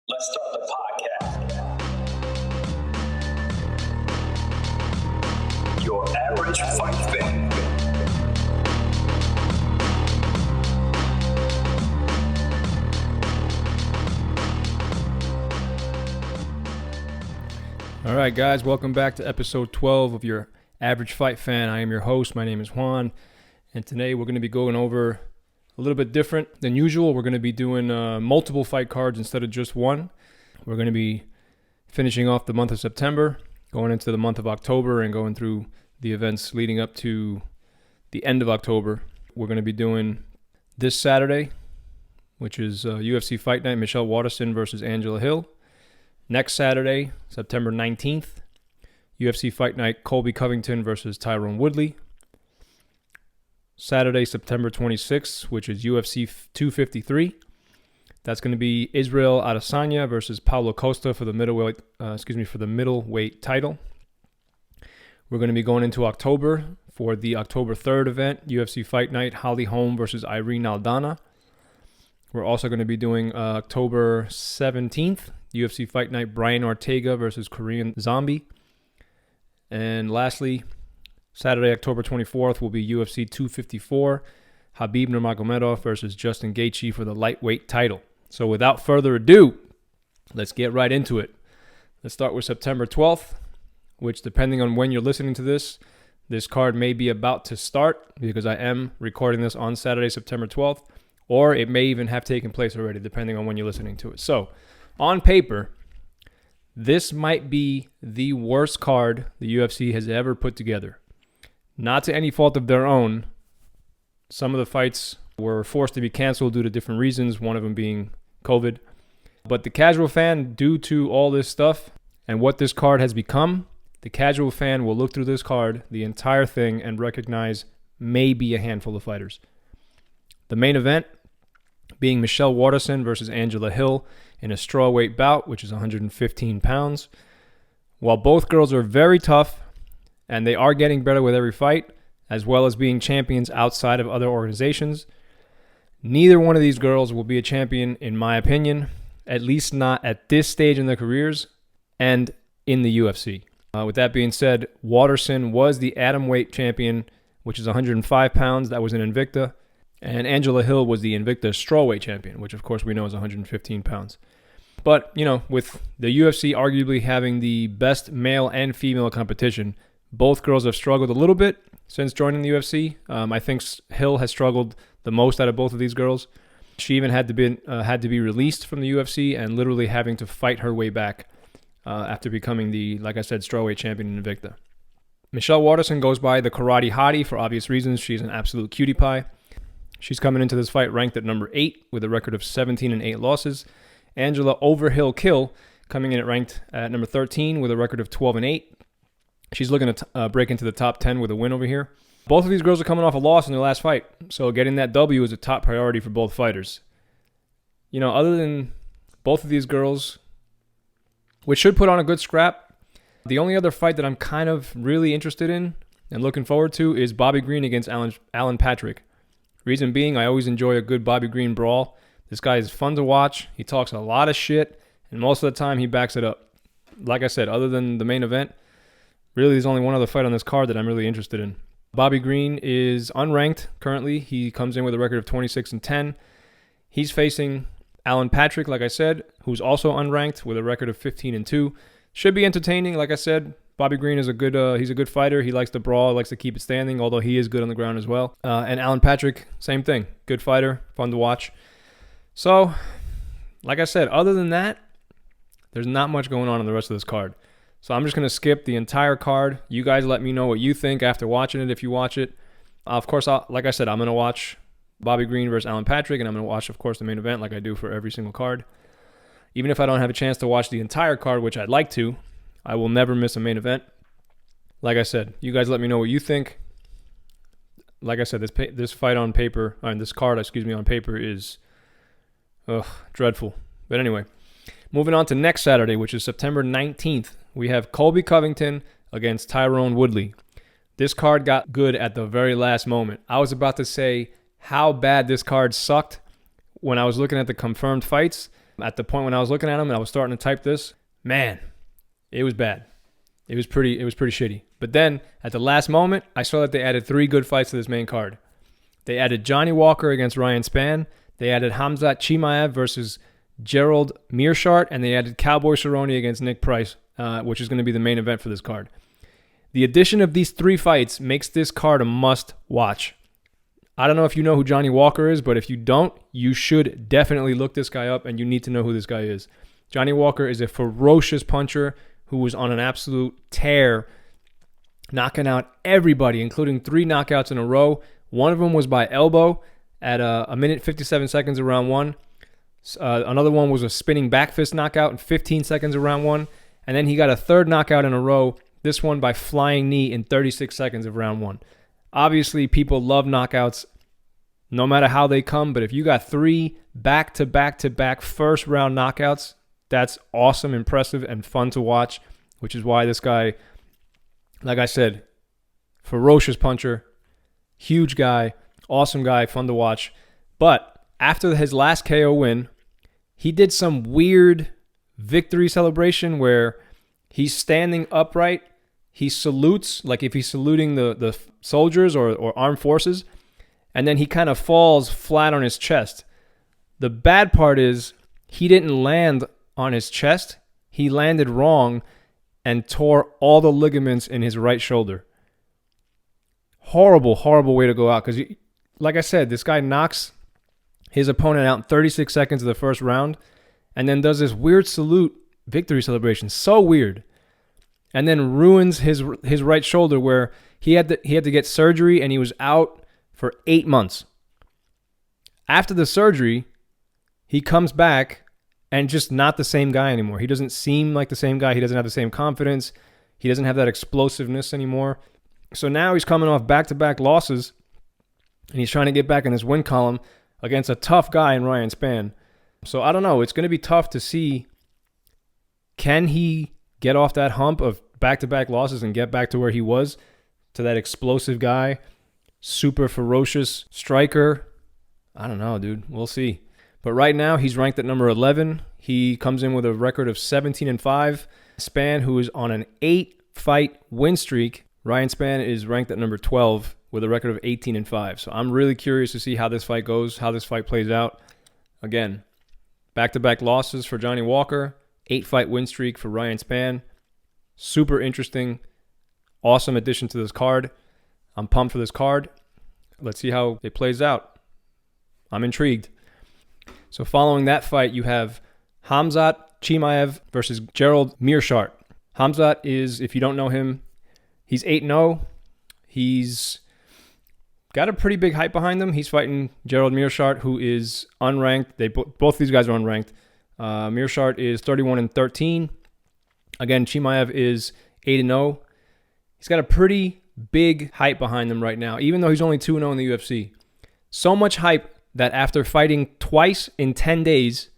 Let's start the podcast. Your average fight fan. All right, guys, welcome back to episode 12 of Your Average Fight Fan. I am your host. My name is Juan, and today we're going to be going over a little bit different than usual. We're going to be doing multiple fight cards instead of just one. We're going to be finishing off the month of September, going into the month of October, and going through the events leading up to the end of October. We're going to be doing this Saturday, which is UFC Fight Night, Michelle Waterson versus Angela Hill. Next Saturday, September 19th, UFC Fight Night, Colby Covington versus Tyron Woodley. Saturday, September 26th, which is UFC 253. That's going to be Israel Adesanya versus Paulo Costa for the middleweight title. We're going to be going into October for the October 3rd event, UFC Fight Night, Holm versus Irene Aldana. We're also going to be doing October 17th, UFC Fight Night, Brian Ortega versus Korean Zombie. And lastly, Saturday, October 24th will be UFC 254, Khabib Nurmagomedov versus Justin Gaethje for the lightweight title. So without further ado, let's get right into it. Let's start with September 12th, which depending on when you're listening to this card may be about to start because I am recording this on Saturday, September 12th, or it may even have taken place already depending on when you're listening to it. So on paper, this might be the worst card the UFC has ever put together. Not to any fault of their own. Some of the fights were forced to be canceled due to different reasons, one of them being COVID. But the casual fan, due to all this stuff and what this card has become, the casual fan will look through this card, the entire thing, and recognize maybe a handful of fighters. The main event being Michelle Waterson versus Angela Hill in a strawweight bout, which is 115 pounds. While both girls are very tough, and they are getting better with every fight, as well as being champions outside of other organizations, neither one of these girls will be a champion, in my opinion, at least not at this stage in their careers and in the UFC. With that being said, Waterson was the atomweight champion, which is 105 pounds. That was an Invicta. And Angela Hill was the Invicta strawweight champion, which of course we know is 115 pounds. But, with the UFC arguably having the best male and female competition, both girls have struggled a little bit since joining the UFC. I think Hill has struggled the most out of both of these girls. She even had to be released from the UFC and literally having to fight her way back after becoming the, like I said, strawweight champion in Invicta. Michelle Waterson goes by the Karate Hottie for obvious reasons. She's an absolute cutie pie. She's coming into this fight ranked at number 8 with a record of 17-8 losses. Angela Overhill Kill coming in at ranked at number 13 with a record of 12-8. She's looking to break into the top 10 with a win over here. Both of these girls are coming off a loss in their last fight, so getting that W is a top priority for both fighters. Other than both of these girls, which should put on a good scrap, the only other fight that I'm kind of really interested in and looking forward to is Bobby Green against Alan Patrick. Reason being, I always enjoy a good Bobby Green brawl. This guy is fun to watch. He talks a lot of shit, and most of the time he backs it up. Like I said, other than the main event, really there's only one other fight on this card that I'm really interested in. Bobby Green is unranked currently. He comes in with a record of 26-10. He's facing Alan Patrick, like I said, who's also unranked with a record of 15-2. Should be entertaining, like I said. Bobby Green is he's a good fighter. He likes to brawl, likes to keep it standing, although he is good on the ground as well. And Alan Patrick, same thing. Good fighter, fun to watch. So, like I said, other than that, there's not much going on in the rest of this card. So I'm just going to skip the entire card. You guys let me know what you think after watching it, if you watch it. Of course, like I said, I'm going to watch Bobby Green versus Alan Patrick, and I'm going to watch, of course, the main event like I do for every single card. Even if I don't have a chance to watch the entire card, which I'd like to, I will never miss a main event. Like I said, you guys let me know what you think. Like I said, this fight on paper, this card, on paper is dreadful. But anyway, moving on to next Saturday, which is September 19th, we have Colby Covington against Tyron Woodley. This card got good at the very last moment. I was about to say how bad this card sucked when I was looking at the confirmed fights. At the point when I was looking at him and I was starting to type this, man, it was bad. It was pretty shitty. But then at the last moment, I saw that they added 3 good fights to this main card. They added Johnny Walker against Ryan Spann. They added Khamzat Chimaev versus Gerald Meerschaert, and they added Cowboy Cerrone against Nick Price, which is going to be the main event for this card. The addition of these 3 fights makes this card a must-watch. I don't know if you know who Johnny Walker is, but if you don't, you should definitely look this guy up, and you need to know who this guy is. Johnny Walker is a ferocious puncher who was on an absolute tear, knocking out everybody, including 3 knockouts in a row. One of them was by elbow at a minute 57 seconds of round 1. Another one was a spinning back fist knockout in 15 seconds of round 1. And then he got a 3rd knockout in a row, this one by flying knee in 36 seconds of round 1. Obviously, people love knockouts no matter how they come, but if you got 3 back-to-back-to-back first-round knockouts, that's awesome, impressive, and fun to watch, which is why this guy, like I said, ferocious puncher, huge guy, awesome guy, fun to watch. But after his last KO win, he did some weird victory celebration where he's standing upright, he salutes, like if he's saluting the soldiers or armed forces, and then he kind of falls flat on his chest. The bad part is he didn't land on his chest. He landed wrong and tore all the ligaments in his right shoulder. Horrible, horrible way to go out because, like I said, this guy knocks his opponent out in 36 seconds of the first round and then does this weird salute victory celebration. So weird. And then ruins his right shoulder where he had to get surgery and he was out for 8 months. After the surgery, he comes back and just not the same guy anymore. He doesn't seem like the same guy. He doesn't have the same confidence. He doesn't have that explosiveness anymore. So now he's coming off back-to-back losses, and he's trying to get back in his win column against a tough guy in Ryan Spann. So I don't know. It's going to be tough to see, can he get off that hump of back-to-back losses and get back to where he was, to that explosive guy, super ferocious striker? I don't know, dude. We'll see. But right now, he's ranked at number 11. He comes in with a record of 17-5. Spann, who is on an 8-fight win streak, Ryan Spann is ranked at number 12 with a record of 18-5. So I'm really curious to see how this fight goes, how this fight plays out. Again, back-to-back losses for Johnny Walker, 8-fight win streak for Ryan Spann. Super interesting, awesome addition to this card. I'm pumped for this card. Let's see how it plays out. I'm intrigued. So following that fight, you have Khamzat Chimaev versus Gerald Meerschaert. Khamzat is, if you don't know him, he's 8-0. He's got a pretty big hype behind him. He's fighting Gerald Meerschaert, who is unranked. Both these guys are unranked. Meerschaert is 31-13. Again, Chimaev is 8-0. He's got a pretty big hype behind him right now, even though he's only 2-0 in the UFC. So much hype that after fighting twice in 10 days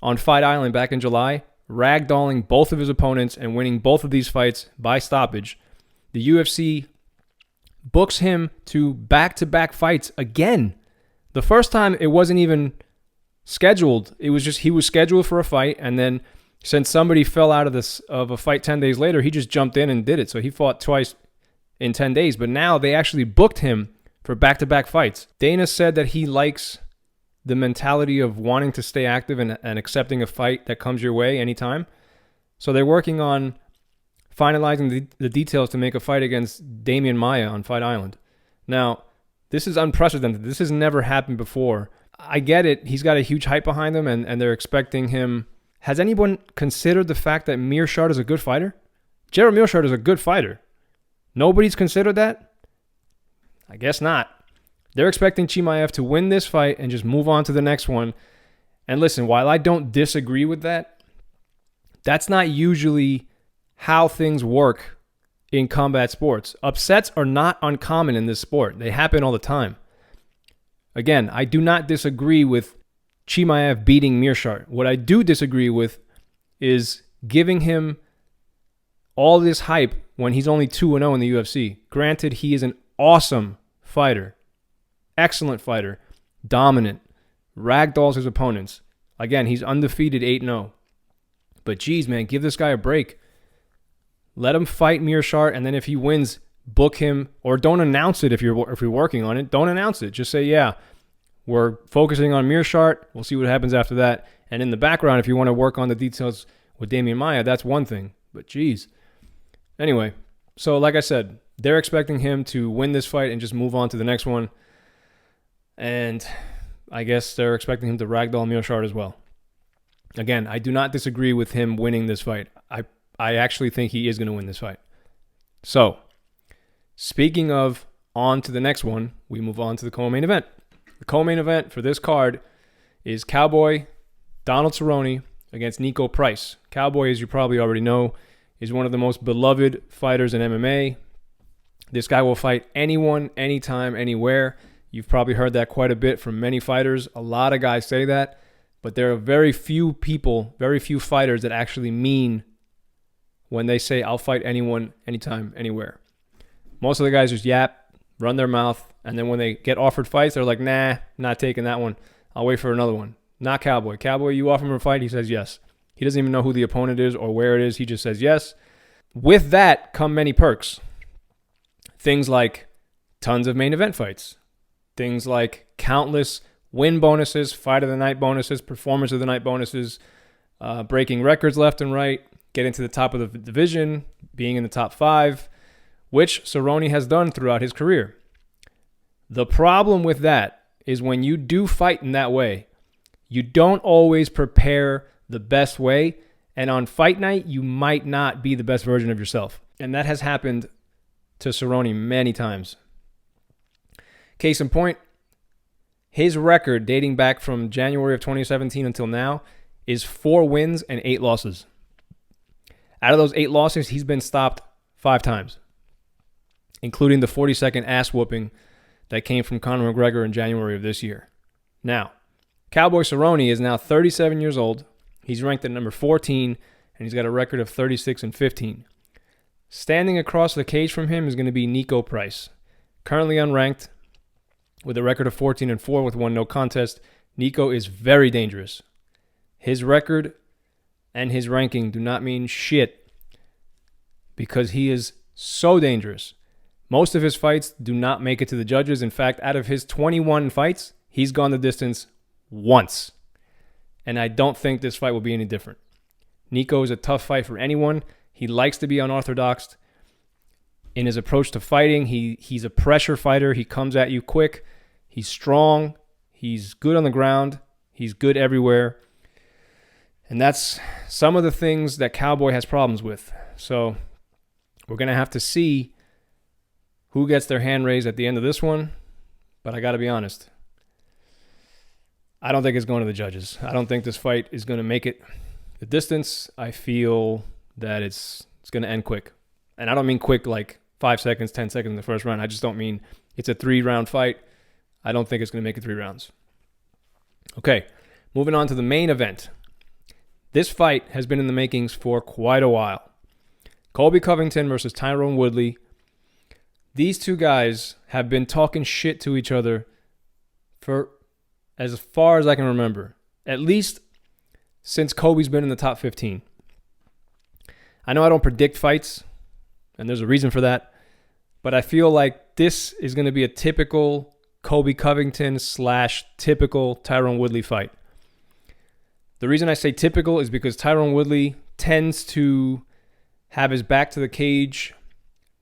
on Fight Island back in July, ragdolling both of his opponents and winning both of these fights by stoppage, the UFC books him to back-to-back fights again. The first time it wasn't even scheduled. It was just he was scheduled for a fight, and then since somebody fell out of a fight 10 days later, he just jumped in and did it. So he fought twice in 10 days. But now they actually booked him for back-to-back fights. Dana said that he likes the mentality of wanting to stay active and accepting a fight that comes your way anytime. So they're working on finalizing the details to make a fight against Damian Maia on Fight Island. Now, this is unprecedented. This has never happened before. I get it. He's got a huge hype behind him, and they're expecting him. Has anyone considered the fact that Meerschaert is a good fighter? Gerald Meerschaert is a good fighter. Nobody's considered that? I guess not. They're expecting Chimaev to win this fight and just move on to the next one. And listen, while I don't disagree with that, that's not usually how things work in combat sports. Upsets are not uncommon in this sport. They happen all the time. Again, I do not disagree with Chimaev beating Meerschaert. What I do disagree with is giving him all this hype when he's only 2-0 in the UFC. Granted, he is an awesome fighter. Excellent fighter. Dominant. Ragdolls his opponents. Again, he's undefeated 8-0. But geez, man, give this guy a break. Let him fight Meerschaert, and then if he wins, book him, or don't announce it if you're working on it. Don't announce it. Just say, yeah, we're focusing on Meerschaert. We'll see what happens after that. And in the background, if you want to work on the details with Damian Maia, that's one thing. But geez. Anyway, so like I said, they're expecting him to win this fight and just move on to the next one. And I guess they're expecting him to ragdoll Meerschaert as well. Again, I do not disagree with him winning this fight. I actually think he is going to win this fight. So, speaking of on to the next one, we move on to the co-main event. The co-main event for this card is Cowboy Donald Cerrone against Niko Price. Cowboy, as you probably already know, is one of the most beloved fighters in MMA. This guy will fight anyone, anytime, anywhere. You've probably heard that quite a bit from many fighters. A lot of guys say that, but there are very few people, very few fighters that actually mean when they say, I'll fight anyone, anytime, anywhere. Most of the guys just yap, run their mouth, and then when they get offered fights, they're like, nah, not taking that one. I'll wait for another one. Not Cowboy. Cowboy, you offer him a fight, he says yes. He doesn't even know who the opponent is or where it is. He just says yes. With that come many perks. Things like tons of main event fights. Things like countless win bonuses, fight of the night bonuses, performance of the night bonuses, breaking records left and right, getting to the top of the division, being in the top 5, which Cerrone has done throughout his career. The problem with that is when you do fight in that way, you don't always prepare the best way, and on fight night, you might not be the best version of yourself. And that has happened to Cerrone many times. Case in point, his record dating back from January of 2017 until now is 4 wins and 8 losses. Out of those 8 losses, he's been stopped 5 times, including the 40-second ass whooping that came from Conor McGregor in January of this year. Now, Cowboy Cerrone is now 37 years old. He's ranked at number 14, and he's got a record of 36-15. Standing across the cage from him is going to be Niko Price. Currently unranked, with a record of 14-4 with 1 no contest. Niko is very dangerous. His record and his ranking do not mean shit because he is so dangerous. Most of his fights do not make it to the judges. In fact, out of his 21 fights, he's gone the distance once. And I don't think this fight will be any different. Niko is a tough fight for anyone. He likes to be unorthodox in his approach to fighting. He's a pressure fighter. He comes at you quick. He's strong. He's good on the ground. He's good everywhere. And that's some of the things that Cowboy has problems with. So we're going to have to see who gets their hand raised at the end of this one. But I got to be honest, I don't think it's going to the judges. I don't think this fight is going to make it the distance. I feel that it's going to end quick. And I don't mean quick like 5 seconds, 10 seconds in the first round. I just don't mean it's a 3-round fight. I don't think it's going to make it 3 rounds. Okay, moving on to the main event. This fight has been in the makings for quite a while. Colby Covington versus Tyron Woodley. These two guys have been talking shit to each other for as far as I can remember. At least since Colby's been in the top 15. I know I don't predict fights, and there's a reason for that, but I feel like this is going to be a typical Colby Covington / typical Tyron Woodley fight. The reason I say typical is because Tyron Woodley tends to have his back to the cage,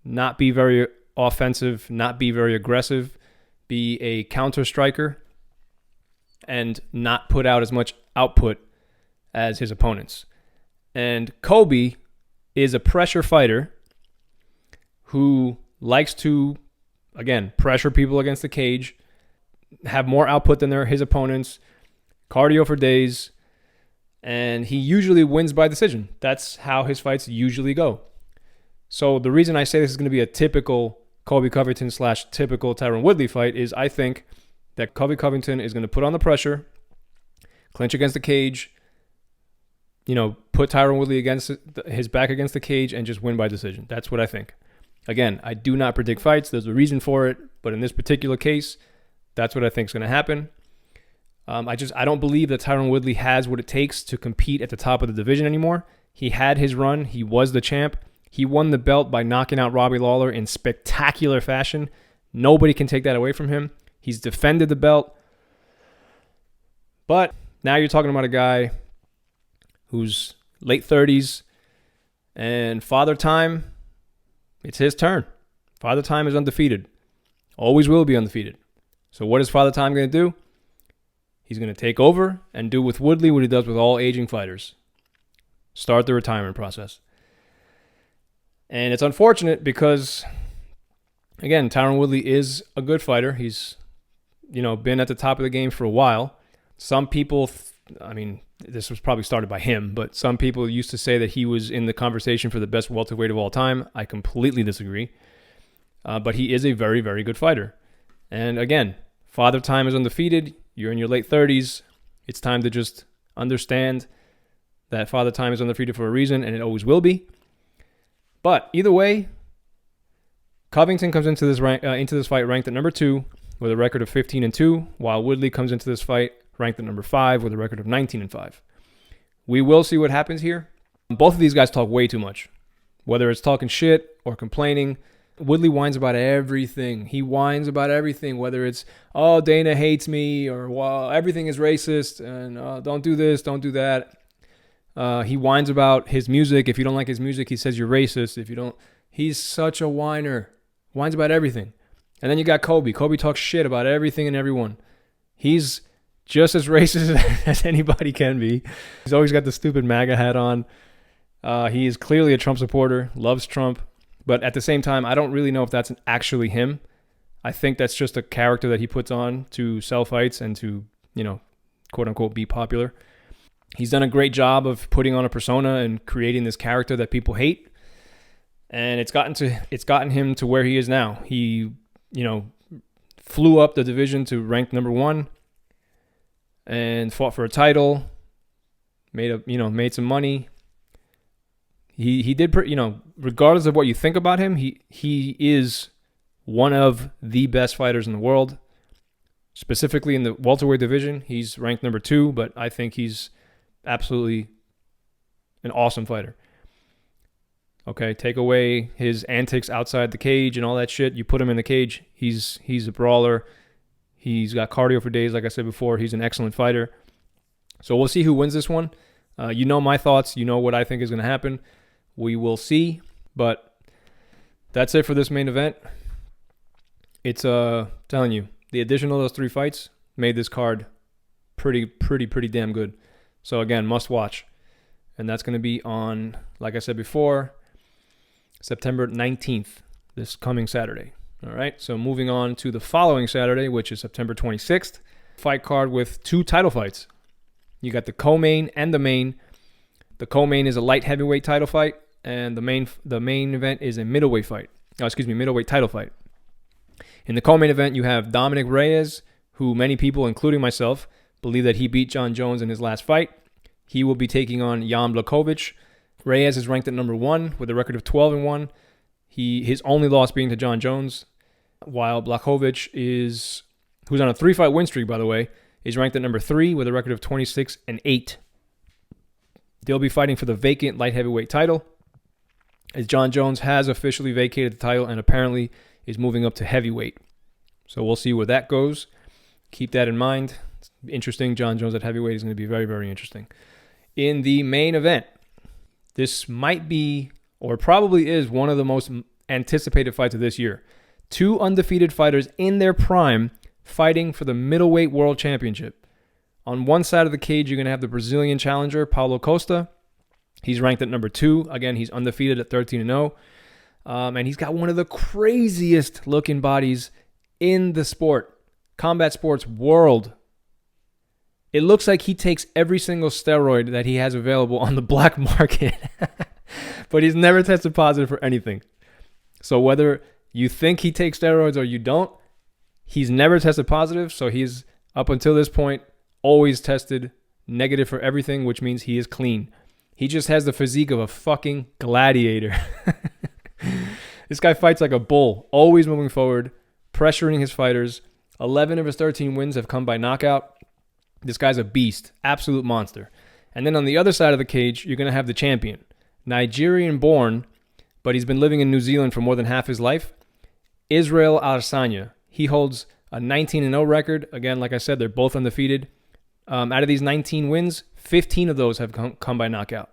not be very offensive, not be very aggressive, be a counter striker, and not put out as much output as his opponents. And Colby is a pressure fighter who likes to, again, pressure people against the cage, have more output than his opponents, cardio for days, and he usually wins by decision. That's how his fights usually go. So the reason I say this is going to be a typical Colby Covington / typical Tyron Woodley fight is I think that Colby Covington is going to put on the pressure, clinch against the cage, put Tyron Woodley against his back against the cage and just win by decision. That's what I think. Again, I do not predict fights. There's a reason for it. But in this particular case, that's what I think is going to happen. I don't believe that Tyron Woodley has what it takes to compete at the top of the division anymore. He had his run. He was the champ. He won the belt by knocking out Robbie Lawler in spectacular fashion. Nobody can take that away from him. He's defended the belt. But now you're talking about a guy who's late 30s and Father Time, it's his turn. Father Time is undefeated. Always will be undefeated. So what is Father Time going to do? He's going to take over and do with Woodley what he does with all aging fighters. Start the retirement process. And it's unfortunate because, again, Tyron Woodley is a good fighter. He's, been at the top of the game for a while. Some people, this was probably started by him, but some people used to say that he was in the conversation for the best welterweight of all time. I completely disagree. But he is a very, very good fighter. And again, Father Time is undefeated. You're in your late 30s. It's time to just understand that Father Time is undefeated for a reason, and it always will be. But either way, Covington comes into this fight ranked at number 2 with a record of 15-2, while Woodley comes into this fight ranked at number 5 with a record of 19-5. We will see what happens here. Both of these guys talk way too much, whether it's talking shit or complaining. Woodley whines about everything. He whines about everything, whether it's, oh, Dana hates me, or, well, everything is racist, and don't do this, don't do that. He whines about his music. If you don't like his music, he says you're racist. If you don't, he's such a whiner. Whines about everything. And then you got Colby. Colby talks shit about everything and everyone. He's just as racist as anybody can be. He's always got the stupid MAGA hat on. He is clearly a Trump supporter, loves Trump. But at the same time, I don't really know if that's actually him. I think that's just a character that he puts on to sell fights and to, quote unquote, be popular. He's done a great job of putting on a persona and creating this character that people hate. And it's gotten him to where he is now. He, flew up the division to ranked number 1 and fought for a title, made some money. He did, regardless of what you think about him, he is one of the best fighters in the world. Specifically in the welterweight division, he's ranked number 2, but I think he's absolutely an awesome fighter. Okay, take away his antics outside the cage and all that shit. You put him in the cage, he's a brawler. He's got cardio for days, like I said before. He's an excellent fighter. So we'll see who wins this one. My thoughts. You know what I think is going to happen. We will see, but that's it for this main event. It's telling you, the addition of those 3 fights made this card pretty damn good. So again, must watch. And that's going to be on, like I said before, September 19th, this coming Saturday. All right, so moving on to the following Saturday, which is September 26th. Fight card with 2 title fights. You got the co-main and the main. The co-main is a light heavyweight title fight, and the main event is a middleweight title fight. In the co-main event, you have Dominic Reyes, who many people, including myself, believe that he beat John Jones in his last fight. He will be taking on Jan Blachowicz. Reyes is ranked at number 1 with a record of 12-1. His only loss being to John Jones, while Blachowicz who's on a 3-fight win streak, by the way, is ranked at number 3 with a record of 26-8. They'll be fighting for the vacant light heavyweight title, as John Jones has officially vacated the title and apparently is moving up to heavyweight. So we'll see where that goes. Keep that in mind. It's interesting. John Jones at heavyweight is going to be very, very interesting. In the main event, this might be, or probably is, one of the most anticipated fights of this year. 2 undefeated fighters in their prime fighting for the middleweight world championship. On one side of the cage, you're going to have the Brazilian challenger, Paulo Costa. He's ranked at number 2. Again, he's undefeated at 13-0. And he's got one of the craziest looking bodies in the sport, combat sports world. It looks like he takes every single steroid that he has available on the black market. But he's never tested positive for anything. So whether you think he takes steroids or you don't, he's never tested positive. So he's, up until this point, always tested negative for everything, which means he is clean. He just has the physique of a fucking gladiator. This guy fights like a bull, always moving forward, pressuring his fighters. 11 of his 13 wins have come by knockout. This guy's a beast, absolute monster. And then on the other side of the cage, you're going to have the champion, Nigerian born, but he's been living in New Zealand for more than half his life, Israel Adesanya. He holds a 19-0 record. Again, like I said, they're both undefeated. Out of these 19 wins, 15 of those have come by knockout.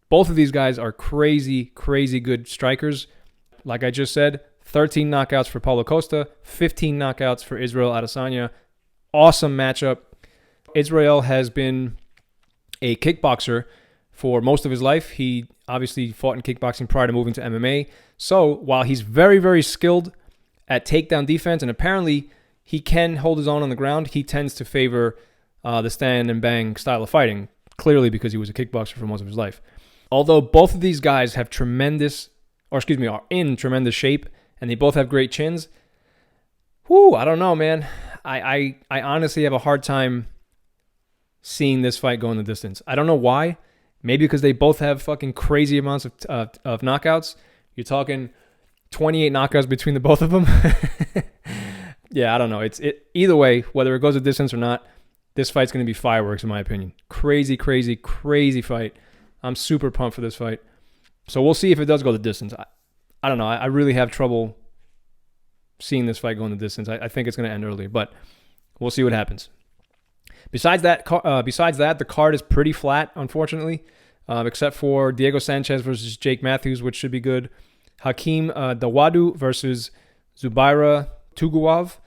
Both of these guys are crazy, crazy good strikers. Like I just said, 13 knockouts for Paulo Costa, 15 knockouts for Israel Adesanya. Awesome matchup. Israel has been a kickboxer for most of his life. He obviously fought in kickboxing prior to moving to MMA. So while he's very, very skilled at takedown defense, and apparently he can hold his own on the ground, he tends to favor the stand and bang style of fighting, clearly because he was a kickboxer for most of his life. Although both of these guys have are in tremendous shape, and they both have great chins, I don't know, man. I honestly have a hard time seeing this fight go in the distance. I don't know why. Maybe because they both have fucking crazy amounts of knockouts. You're talking 28 knockouts between the both of them. Yeah, I don't know. Either way, whether it goes a distance or not, this fight's going to be fireworks in my opinion. Crazy, crazy, crazy fight. I'm super pumped for this fight. So we'll see if it does go the distance. I don't know. I really have trouble seeing this fight go in the distance. I think it's going to end early, but we'll see what happens. Besides that, the card is pretty flat, unfortunately, except for Diego Sanchez versus Jake Matthews, which should be good. Hakeem Dawadu versus Zubaira Tuguev.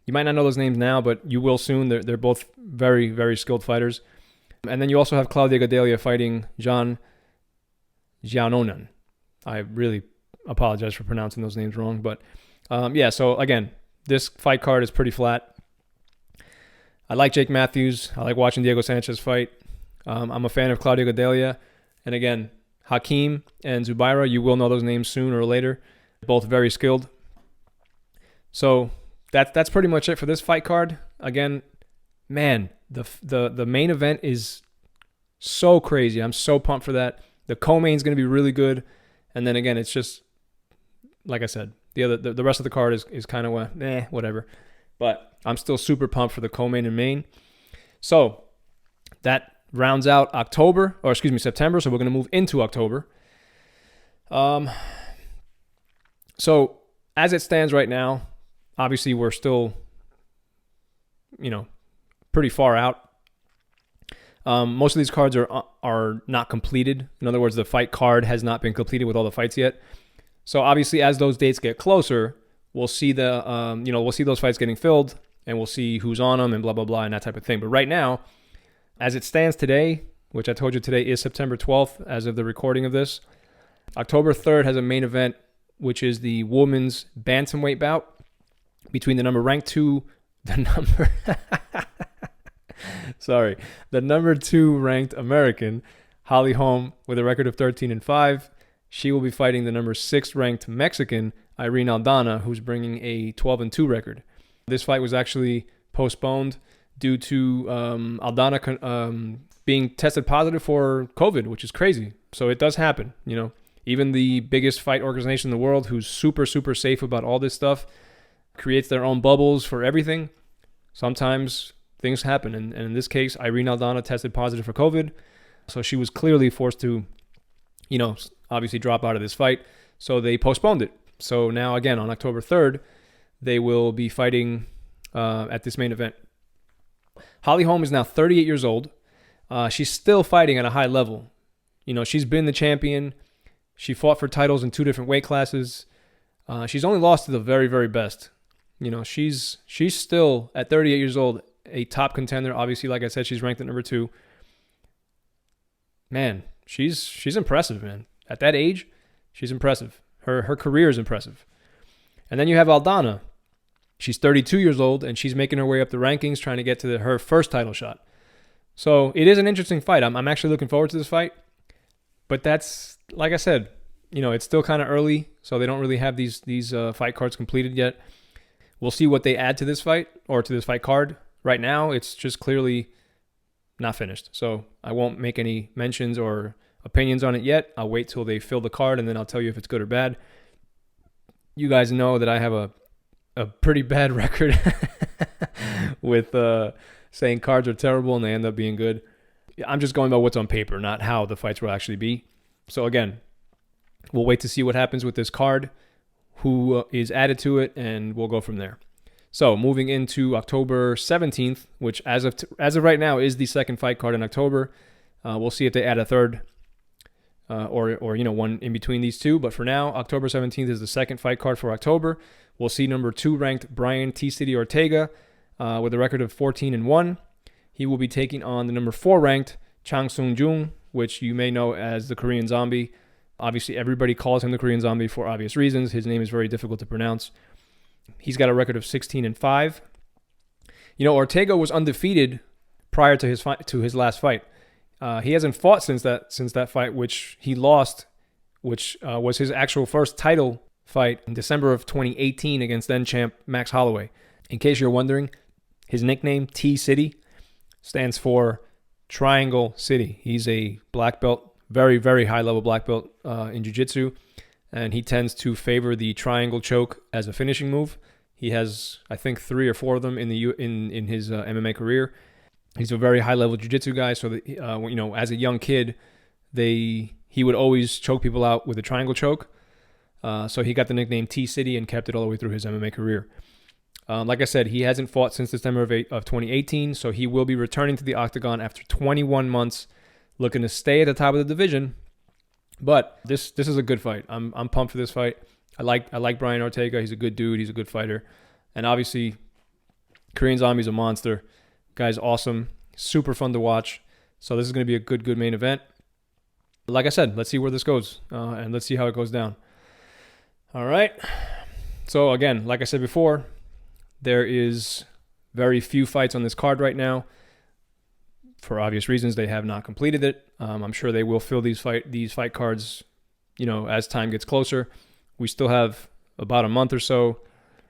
You might not know those names now, but you will soon. They're both very, very skilled fighters. And then you also have Claudia Gadelha fighting John Giannonen. I really apologize for pronouncing those names wrong. But so again, this fight card is pretty flat. I like Jake Matthews. I like watching Diego Sanchez fight. I'm a fan of Claudia Gadelha. And again, Hakeem and Zubaira, you will know those names sooner or later. Both very skilled. So that's pretty much it for this fight card. Again, man, the main event is so crazy. I'm so pumped for that. The co-main is going to be really good. And then again, it's just, like I said, the rest of the card is kind of whatever. But I'm still super pumped for the co-main and main. So that rounds out September. So we're going to move into October. So as it stands right now, obviously we're still, pretty far out. Most of these cards are not completed. In other words, the fight card has not been completed with all the fights yet. So obviously, as those dates get closer, we'll see we'll see those fights getting filled, and we'll see who's on them and blah blah blah and that type of thing. But right now, as it stands today, which I told you today is September 12th, as of the recording of this, October 3rd has a main event, which is the women's bantamweight bout between the number 2 ranked American, Holly Holm, with a record of 13-5. She will be fighting the number 6 ranked Mexican, Irene Aldana, who's bringing a 12-2 record. This fight was actually postponed due to Aldana being tested positive for COVID, which is crazy. So it does happen, Even the biggest fight organization in the world, who's super, super safe about all this stuff, creates their own bubbles for everything. Sometimes things happen. And in this case, Irene Aldana tested positive for COVID. So she was clearly forced to, obviously drop out of this fight. So they postponed it. So now, again, on October 3rd, they will be fighting at this main event. Holly Holm is now 38 years old. She's still fighting at a high level. She's been the champion. She fought for titles in 2 different weight classes. She's only lost to the very, very best. She's still, at 38 years old, a top contender. Obviously, like I said, she's ranked at number 2. Man, she's impressive, man. At that age, she's impressive. Her career is impressive. And then you have Aldana. She's 32 years old, and she's making her way up the rankings, trying to get to her first title shot. So it is an interesting fight. I'm actually looking forward to this fight. But that's, like I said, it's still kind of early, so they don't really have these fight cards completed yet. We'll see what they add to this fight, or to this fight card. Right now, it's just clearly not finished. So I won't make any mentions or opinions on it yet. I'll wait till they fill the card, and then I'll tell you if it's good or bad. You guys know that I have a pretty bad record with saying cards are terrible and they end up being good. I'm just going by what's on paper, not how the fights will actually be. So again, we'll wait to see what happens with this card, who is added to it, and we'll go from there. So moving into October 17th, which as of right now is the second fight card in October. We'll see if they add a third or one in between these two. But for now, October 17th is the second fight card for October. We'll see number 2 ranked Brian T-City Ortega with a record of 14-1. He will be taking on the number 4 ranked Chang Sung Jung, which you may know as the Korean Zombie. Obviously, everybody calls him the Korean Zombie for obvious reasons. His name is very difficult to pronounce. He's got a record of 16-5. Ortega was undefeated prior to his last fight. He hasn't fought since that fight, which he lost, which was his actual first title fight in December of 2018 against then champ Max Holloway. In case you're wondering, his nickname T-City stands for Triangle City. He's a black belt, very, very high level black belt in jiu-jitsu, and he tends to favor the triangle choke as a finishing move. He has, I think, 3 or 4 of them in his MMA career. He's a very high level jiu-jitsu guy, so that, as a young kid, he would always choke people out with a triangle choke. So he got the nickname T-City and kept it all the way through his MMA career. Like I said, he hasn't fought since December of 2018, so he will be returning to the octagon after 21 months, looking to stay at the top of the division. But this is a good fight. I'm pumped for this fight. I like Brian Ortega. He's a good dude. He's a good fighter. And obviously, Korean Zombie's a monster. Guy's awesome. Super fun to watch. So this is going to be a good main event. Like I said, let's see where this goes. And let's see how it goes down. All right. So again, like I said before, there is very few fights on this card right now. For obvious reasons, they have not completed it. I'm sure they will fill these fight cards, as time gets closer. We still have about a month or so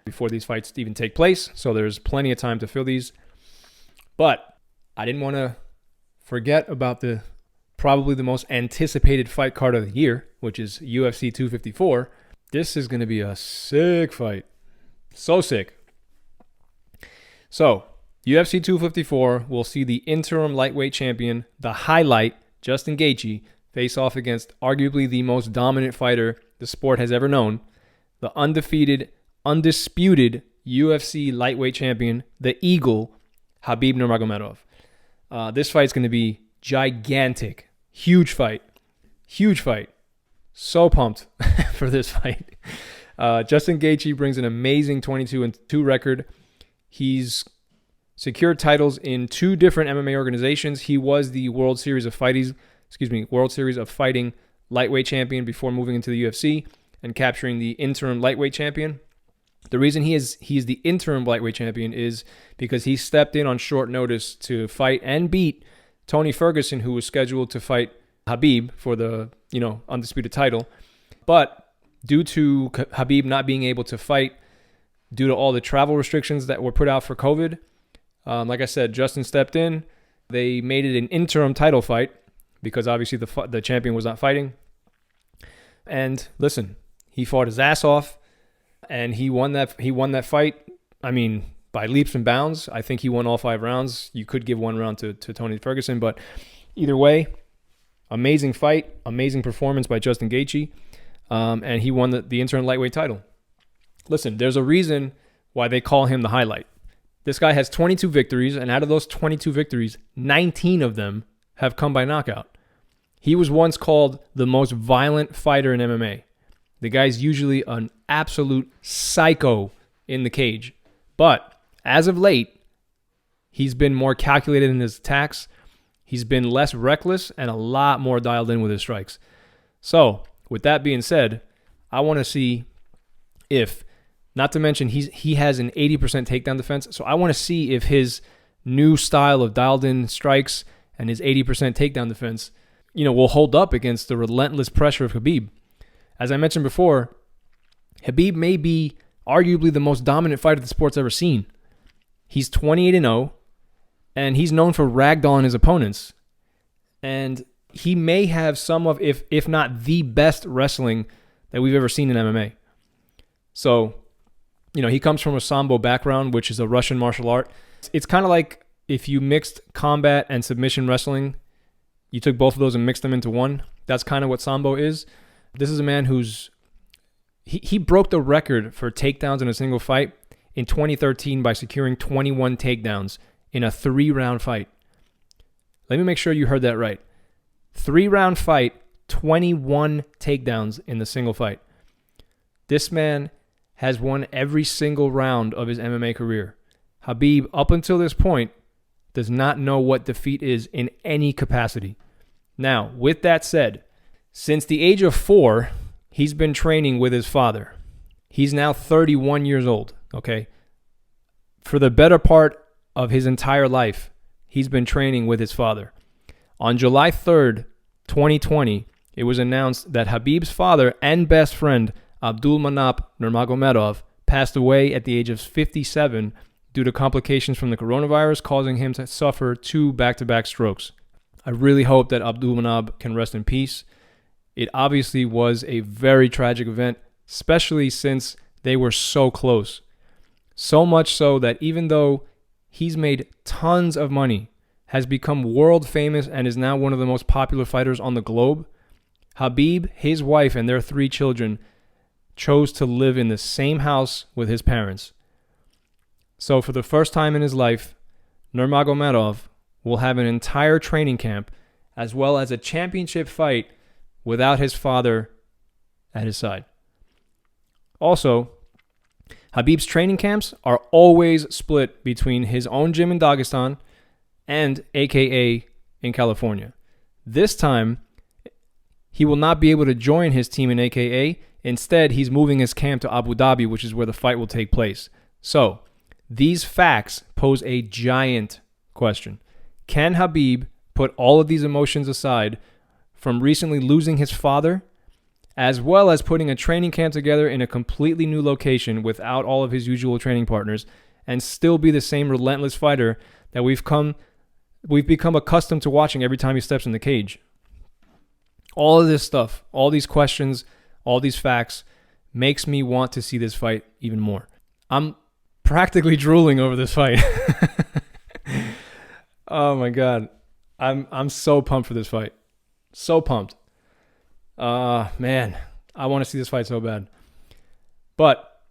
before these fights even take place, so there's plenty of time to fill these. But I didn't want to forget about probably the most anticipated fight card of the year, which is UFC 254. This is going to be a sick fight. So sick. So, UFC 254 will see the interim lightweight champion, the highlight, Justin Gaethje, face off against arguably the most dominant fighter the sport has ever known, the undisputed UFC lightweight champion, the Eagle, Khabib Nurmagomedov. This fight's going to be gigantic. Huge fight. So pumped for this fight. Justin Gaethje brings an amazing 22-2 record. He's secured titles in 2 different MMA organizations. He was the World Series of Fighting lightweight champion before moving into the UFC and capturing the interim lightweight champion. The reason he's the interim lightweight champion is because he stepped in on short notice to fight and beat Tony Ferguson, who was scheduled to fight Khabib for the undisputed title. But due to Khabib not being able to fight due to all the travel restrictions that were put out for COVID, like I said, Justin stepped in. They made it an interim title fight because obviously the champion was not fighting. And listen, he fought his ass off, and he won that fight. I mean, by leaps and bounds. I think he won all 5 rounds. You could give 1 round to Tony Ferguson, but either way, amazing fight, amazing performance by Justin Gaethje, and he won the interim lightweight title. Listen, there's a reason why they call him the highlight. This guy has 22 victories, and out of those 22 victories, 19 of them have come by knockout. He was once called the most violent fighter in MMA. The guy's usually an absolute psycho in the cage. But as of late, he's been more calculated in his attacks. He's been less reckless and a lot more dialed in with his strikes. So, with that being said, I want to see if, not to mention he has an 80% takedown defense, so I want to see if his new style of dialed in strikes and his 80% takedown defense, will hold up against the relentless pressure of Khabib. As I mentioned before, Khabib may be arguably the most dominant fighter the sport's ever seen. He's 28-0, and he's known for ragdolling his opponents. And he may have some of, if not the best wrestling that we've ever seen in MMA. So, he comes from a Sambo background, which is a Russian martial art. It's kind of like if you mixed combat and submission wrestling, you took both of those and mixed them into one. That's kind of what Sambo is. This is a man he broke the record for takedowns in a single fight in 2013 by securing 21 takedowns in a 3-round fight. Let me make sure you heard that right. 3-round fight, 21 takedowns in the single fight. This man has won every single round of his MMA career. Khabib, up until this point, does not know what defeat is in any capacity. Now, with that said, since the age of 4, he's been training with his father. He's now 31 years old, okay? For the better part of his entire life, he's been training with his father. On July 3rd, 2020, it was announced that Khabib's father and best friend, Abdulmanap Nurmagomedov, passed away at the age of 57 due to complications from the coronavirus, causing him to suffer 2 back-to-back strokes. I really hope that Abdulmanap can rest in peace. It obviously was a very tragic event, especially since they were so close. So much so that even though he's made tons of money, has become world famous, and is now one of the most popular fighters on the globe, Khabib, his wife, and their 3 children chose to live in the same house with his parents. So for the first time in his life, Nurmagomedov will have an entire training camp as well as a championship fight without his father at his side. Also, Khabib's training camps are always split between his own gym in Dagestan and AKA in California. This time, he will not be able to join his team in AKA. Instead, he's moving his camp to Abu Dhabi, which is where the fight will take place. So, these facts pose a giant question. Can Khabib put all of these emotions aside from recently losing his father, as well as putting a training camp together in a completely new location without all of his usual training partners, and still be the same relentless fighter that we've become accustomed to watching every time he steps in the cage? All of this stuff, all these questions, all these facts makes me want to see this fight even more. I'm practically drooling over this fight. Oh my God. I'm so pumped for this fight. So pumped. Man, I want to see this fight so bad. But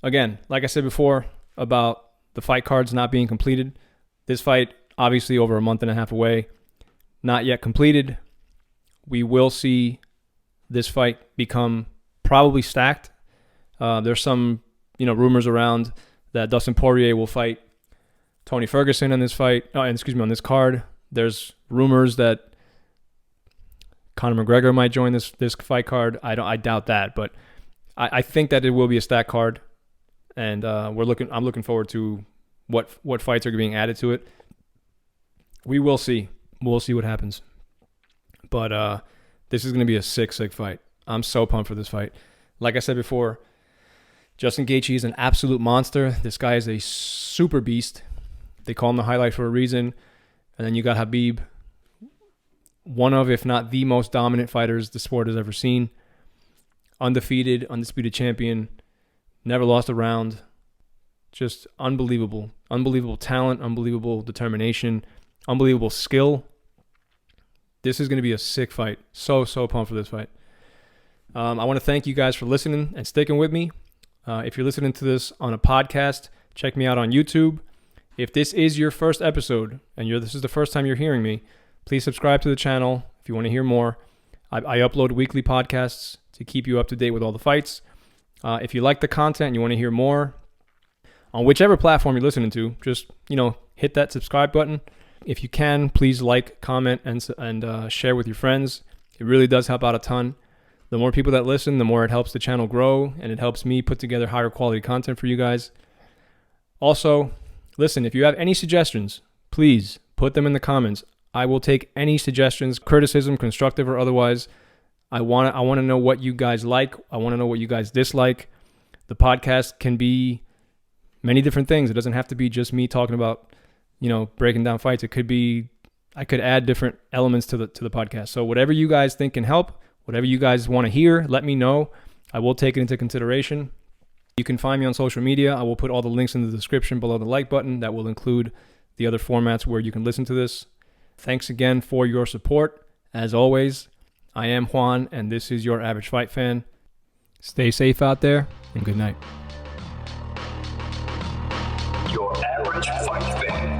again, like I said before about the fight cards not being completed, this fight obviously over a month and a half away, not yet completed. We will see this fight become probably stacked. There's some, rumors around that Dustin Poirier will fight Tony Ferguson on this fight. On this card. There's rumors that Conor McGregor might join this fight card. I doubt that, but I think that it will be a stacked card, and I'm looking forward to what fights are being added to it. We will see. We'll see what happens. But this is going to be a sick fight. I'm so pumped for this fight. Like I said before, Justin Gaethje is an absolute monster. This guy is a super beast. They call him the highlight for a reason. And then you got Khabib, one of, if not the most dominant fighters the sport has ever seen. Undefeated, undisputed champion. Never lost a round. Just unbelievable. Unbelievable talent, unbelievable determination, unbelievable skill. This is going to be a sick fight. So pumped for this fight. I want to thank you guys for listening and sticking with me. If you're listening to this on a podcast, check me out on YouTube. If this is your first episode and this is the first time you're hearing me, please subscribe to the channel if you want to hear more. I upload weekly podcasts to keep you up to date with all the fights. If you like the content and you want to hear more, on whichever platform you're listening to, just hit that subscribe button. If you can, please like, comment, and share with your friends. It really does help out a ton. The more people that listen, the more it helps the channel grow, and it helps me put together higher quality content for you guys. Also, listen, if you have any suggestions, please put them in the comments. I will take any suggestions, criticism, constructive or otherwise. I want to know what you guys like. I want to know what you guys dislike. The podcast can be many different things. It doesn't have to be just me talking about, breaking down fights. It could be, I could add different elements to the podcast. So whatever you guys think can help, whatever you guys want to hear, let me know. I will take it into consideration. You can find me on social media. I will put all the links in the description below the like button. That will include the other formats where you can listen to this. Thanks again for your support. As always, I am Juan, and this is your Average Fight Fan. Stay safe out there, and good night. Your Average Fight Fan.